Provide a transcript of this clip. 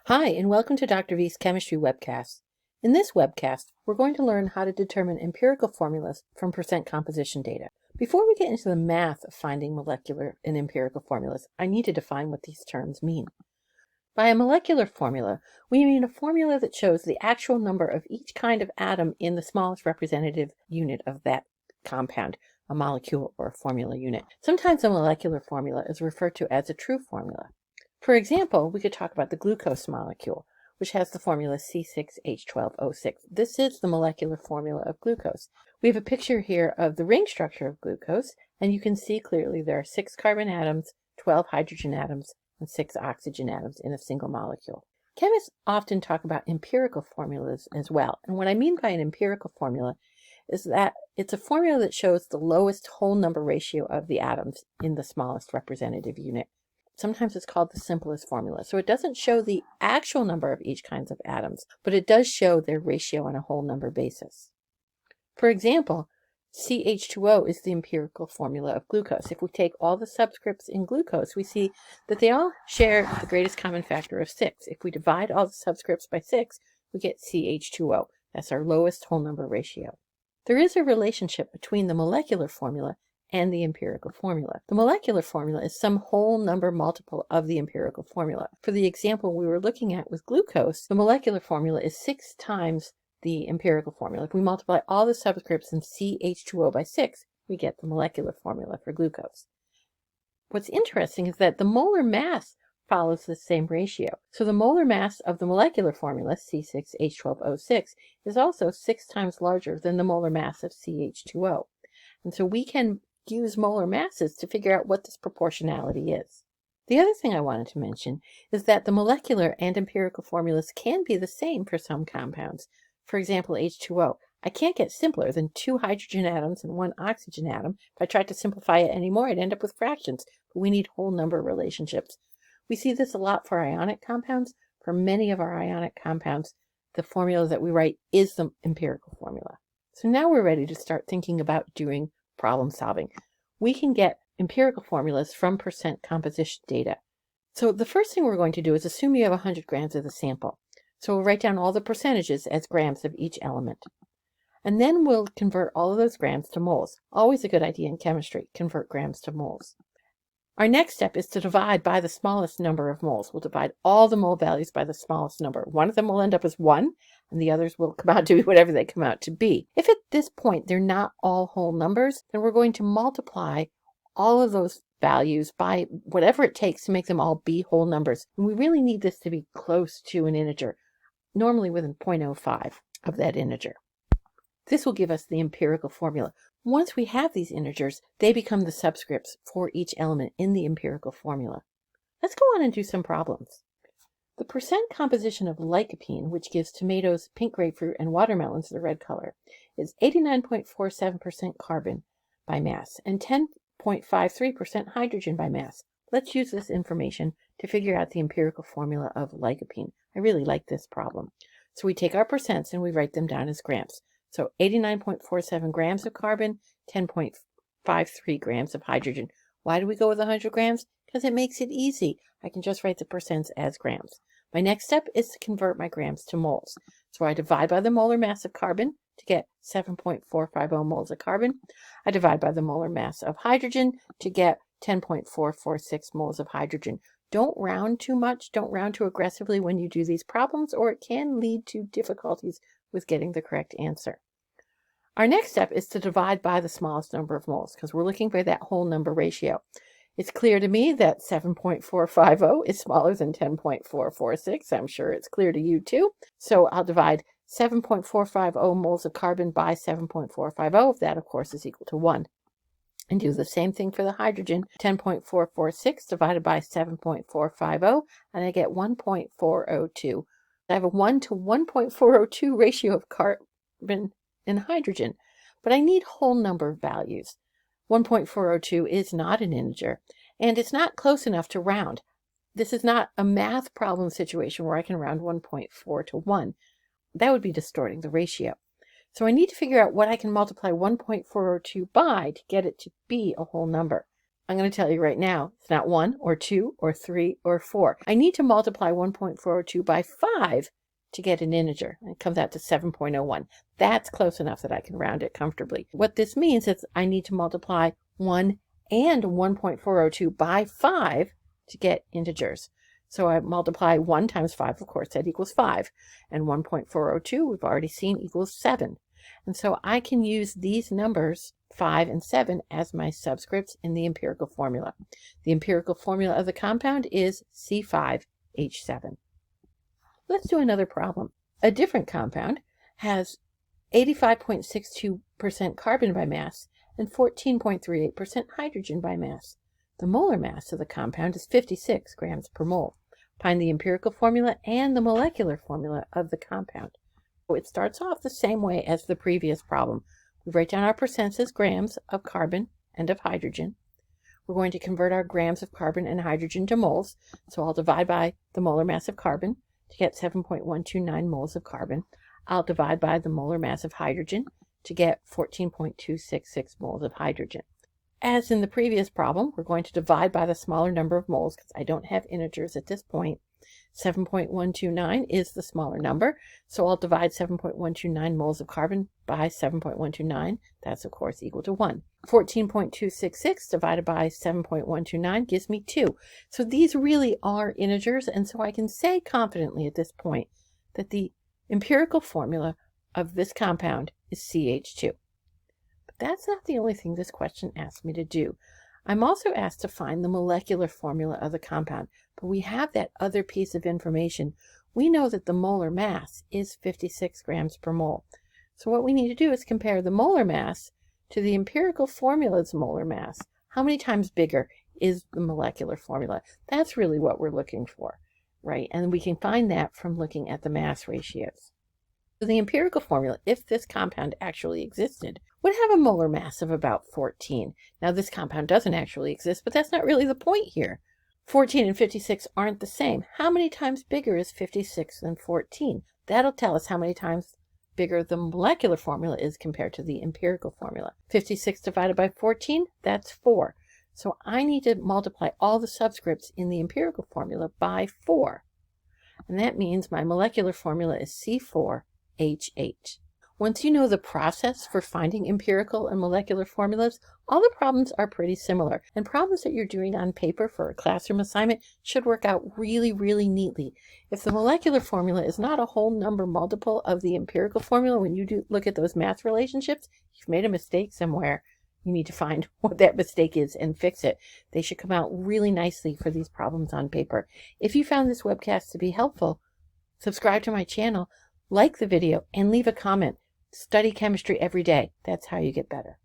Hi, and welcome to Dr. V's Chemistry Webcast. In this webcast, we're going to learn how to determine empirical formulas from percent composition data. Before we get into the math of finding molecular and empirical formulas, I need to define what these terms mean. By a molecular formula, we mean a formula that shows the actual number of each kind of atom in the smallest representative unit of that compound, a molecule or a formula unit. Sometimes a molecular formula is referred to as a true formula. For example, we could talk about the glucose molecule, which has the formula C6H12O6. This is the molecular formula of glucose. We have a picture here of the ring structure of glucose, and you can see clearly there are 6 carbon atoms, 12 hydrogen atoms, and 6 oxygen atoms in a single molecule. Chemists often talk about empirical formulas as well, and what I mean by an empirical formula is that it's a formula that shows the lowest whole number ratio of the atoms in the smallest representative unit. Sometimes it's called the simplest formula. So it doesn't show the actual number of each kinds of atoms, but it does show their ratio on a whole number basis. For example, CH2O is the empirical formula of glucose. If we take all the subscripts in glucose, we see that they all share the greatest common factor of 6. If we divide all the subscripts by 6, we get CH2O. That's our lowest whole number ratio. There is a relationship between the molecular formula and the empirical formula. The molecular formula is some whole number multiple of the empirical formula. For the example we were looking at with glucose, the molecular formula is 6 times the empirical formula. If we multiply all the subscripts in CH2O by 6, we get the molecular formula for glucose. What's interesting is that the molar mass follows the same ratio. So the molar mass of the molecular formula, C6H12O6, is also 6 times larger than the molar mass of CH2O. And so we can use molar masses to figure out what this proportionality is. The other thing I wanted to mention is that the molecular and empirical formulas can be the same for some compounds. For example, H2O. I can't get simpler than 2 hydrogen atoms and 1 oxygen atom. If I tried to simplify it anymore, I'd end up with fractions, but we need whole number relationships. We see this a lot for ionic compounds. For many of our ionic compounds, the formula that we write is the empirical formula. So now we're ready to start thinking about doing problem solving. We can get empirical formulas from percent composition data. So the first thing we're going to do is assume you have 100 grams of the sample. So we'll write down all the percentages as grams of each element. And then we'll convert all of those grams to moles. Always a good idea in chemistry, convert grams to moles. Our next step is to divide by the smallest number of moles. We'll divide all the mole values by the smallest number. One of them will end up as 1, and the others will come out to be whatever they come out to be. If at this point they're not all whole numbers, then we're going to multiply all of those values by whatever it takes to make them all be whole numbers. And we really need this to be close to an integer, normally within 0.05 of that integer. This will give us the empirical formula. Once we have these integers, they become the subscripts for each element in the empirical formula. Let's go on and do some problems. The percent composition of lycopene, which gives tomatoes, pink grapefruit, and watermelons the red color, is 89.47% carbon by mass and 10.53% hydrogen by mass. Let's use this information to figure out the empirical formula of lycopene. I really like this problem. So we take our percents and we write them down as grams. So 89.47 grams of carbon, 10.53 grams of hydrogen. Why do we go with 100 grams? Because it makes it easy. I can just write the percents as grams. My next step is to convert my grams to moles. So I divide by the molar mass of carbon to get 7.450 moles of carbon. I divide by the molar mass of hydrogen to get 10.446 moles of hydrogen. Don't round too much. Don't round too aggressively when you do these problems, or it can lead to difficulties with getting the correct answer. Our next step is to divide by the smallest number of moles because we're looking for that whole number ratio. It's clear to me that 7.450 is smaller than 10.446. I'm sure it's clear to you too. So I'll divide 7.450 moles of carbon by 7.450. That, of course, is equal to 1. And do the same thing for the hydrogen. 10.446 divided by 7.450, and I get 1.402. I have a 1 to 1.402 ratio of carbon and hydrogen, but I need whole number values. 1.402 is not an integer, and it's not close enough to round. This is not a math problem situation where I can round 1.4 to 1. That would be distorting the ratio. So I need to figure out what I can multiply 1.402 by to get it to be a whole number. I'm going to tell you right now, it's not 1 or 2 or 3 or 4. I need to multiply 1.402 by 5 to get an integer. It comes out to 7.01. That's close enough that I can round it comfortably. What this means is I need to multiply 1 and 1.402 by 5 to get integers. So I multiply 1 times 5, of course, that equals 5. And 1.402, we've already seen, equals 7. And so I can use these numbers, 5 and 7, as my subscripts in the empirical formula. The empirical formula of the compound is C5H7. Let's do another problem. A different compound has 85.62% carbon by mass and 14.38% hydrogen by mass. The molar mass of the compound is 56 grams per mole. Find the empirical formula and the molecular formula of the compound. So it starts off the same way as the previous problem. We write down our percents as grams of carbon and of hydrogen. We're going to convert our grams of carbon and hydrogen to moles. So I'll divide by the molar mass of carbon to get 7.129 moles of carbon. I'll divide by the molar mass of hydrogen to get 14.266 moles of hydrogen. As in the previous problem, we're going to divide by the smaller number of moles because I don't have integers at this point. 7.129 is the smaller number, so I'll divide 7.129 moles of carbon by 7.129. That's, of course, equal to 1. 14.266 divided by 7.129 gives me 2. So these really are integers, and so I can say confidently at this point that the empirical formula of this compound is CH2. But that's not the only thing this question asks me to do. I'm also asked to find the molecular formula of the compound, but we have that other piece of information. We know that the molar mass is 56 grams per mole. So what we need to do is compare the molar mass to the empirical formula's molar mass. How many times bigger is the molecular formula? That's really what we're looking for, right? And we can find that from looking at the mass ratios. So the empirical formula, if this compound actually existed, would have a molar mass of about 14. Now this compound doesn't actually exist, but that's not really the point here. 14 and 56 aren't the same. How many times bigger is 56 than 14? That'll tell us how many times bigger the molecular formula is compared to the empirical formula. 56 divided by 14, that's 4. So I need to multiply all the subscripts in the empirical formula by 4. And that means my molecular formula is C4H8. Once you know the process for finding empirical and molecular formulas, all the problems are pretty similar. And problems that you're doing on paper for a classroom assignment should work out really, really neatly. If the molecular formula is not a whole number multiple of the empirical formula, when you do look at those math relationships, you've made a mistake somewhere. You need to find what that mistake is and fix it. They should come out really nicely for these problems on paper. If you found this webcast to be helpful, subscribe to my channel, like the video, and leave a comment. Study chemistry every day. That's how you get better.